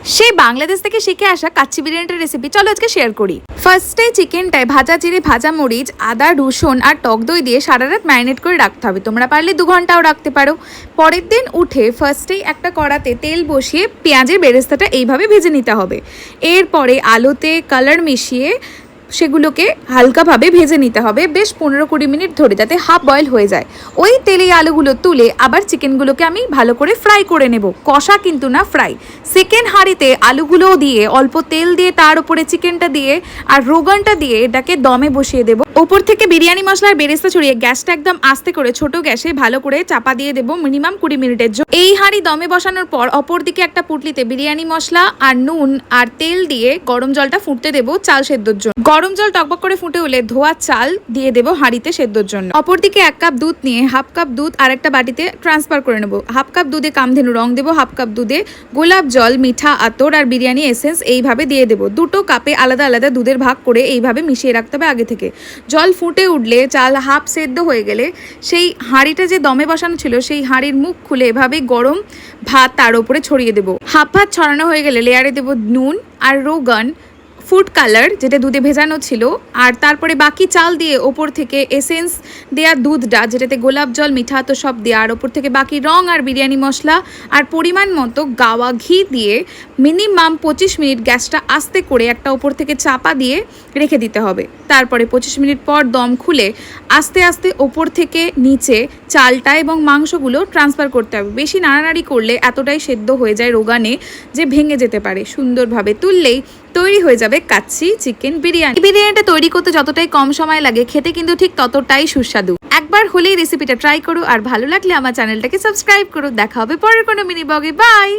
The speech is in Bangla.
সেই বাংলাদেশ থেকে শিখে আসা কাচ্চি বিরিয়ানিটার রেসিপি চলো আজকে শেয়ার করি। ফার্স্টে চিকেনটায় ভাজা জিরে, ভাজা মরিচ, আদা, রসুন আর টক দই দিয়ে সারা রাত ম্যারিনেট করে রাখতে হবে। তোমরা পারলে 2 ঘন্টাও রাখতে পারো। পরের দিন উঠে ফার্স্টেই একটা কড়াতে তেল বসিয়ে পেঁয়াজের বেরেস্তাটা এইভাবে ভেজে নিতে হবে। এরপরে আলুতে কালার মিশিয়ে সেগুলোকে হালকাভাবে ভেজে নিতে হবে বেশ 15-20 মিনিট ধরে, যাতে হাফ বয়েল হয়ে যায়। ওই তেলে আলুগুলো তুলে আবার চিকেনগুলোকে আমি ভালো করে ফ্রাই করে নেব, কষা কিন্তু না, ফ্রাই। সেকেন্ড হাঁড়িতে আলুগুলোও দিয়ে অল্প তেল দিয়ে তার উপরে চিকেনটা দিয়ে আর রোগানটা দিয়ে এটাকে দমে বসিয়ে দেবো। ওপর থেকে বিরিয়ানি মশলার বেরেস্তা ছড়িয়ে গ্যাসটা একদম আস্তে করে ছোট গ্যাসে ভালো করে চাপা দিয়ে দেবো মিনিমাম 20 মিনিটের জন্য। এই হাঁড়ি দমে বসানোর পর অপর দিকে একটা পুটলিতে বিরিয়ানি মশলা আর নুন আর তেল দিয়ে গরম জলটা ফুটতে দেবো চাল সেদ্ধর জন্য। গরম জল টকবক করে ফুটে হলে ধোয়া চাল দিয়ে দেবো হাঁড়িতে সেদ্ধর জন্য। অপরদিকে 1 কাপ দুধ নিয়ে হাফ কাপ দুধ আর একটা বাটিতে ট্রান্সফার করে নেবো। হাফ কাপ দুধে কামধেনু রং দেবো, হাফ কাপ দুধে গোলাপ জল, মিঠা আতর আর বিরিয়ানি এসেন্স এইভাবে দিয়ে দেবো। 2টো কাপে আলাদা আলাদা দুধের ভাগ করে এইভাবে মিশিয়ে রাখতে হবে আগে থেকে। জল ফুটে উঠলে চাল হাফ সেদ্ধ হয়ে গেলে সেই হাঁড়িটা যে দমে বসানো ছিল সেই হাঁড়ির মুখ খুলে এভাবে গরম ভাত তার উপরে ছড়িয়ে দেবো। হাফ ভাত ছড়ানো হয়ে গেলে লেয়ারে দেবো নুন আর রোগান, ফুড কালার যেটা দুধে ভেজানো ছিল, আর তারপরে বাকি চাল দিয়ে ওপর থেকে এসেন্স দেওয়া দুধটা যেটাতে গোলাপ জল, মিঠা তো সব দেওয়া, আর ওপর থেকে বাকি রং আর বিরিয়ানি মশলা আর পরিমাণ মতো গাওয়া ঘি দিয়ে মিনিমাম 25 মিনিট গ্যাসটা আস্তে করে একটা ওপর থেকে চাপা দিয়ে রেখে দিতে হবে। তারপরে 25 মিনিট পর দম খুলে আস্তে আস্তে ওপর থেকে নিচে চালটা এবং মাংসগুলো ট্রান্সফার করতে হবে। বেশি নাড়ানাড়ি করলে এতটাই সেদ্ধ হয়ে যায় রোগানে যে ভেঙে যেতে পারে। সুন্দরভাবে তুললেই তৈরি হয়ে যাবে কাচ্চি চিকেন বিরিয়ানি। বিরিয়ানিটা তৈরি করতে যতটাই কম সময় লাগে, খেতে কিন্তু ঠিক ততটাই সুস্বাদু। একবার হলেই রেসিপিটা ট্রাই করো, আর ভালো লাগলে আমার চ্যানেলটাকে সাবস্ক্রাইব করো। দেখা হবে পরের কোনো মিনি ব্লগে। বাই।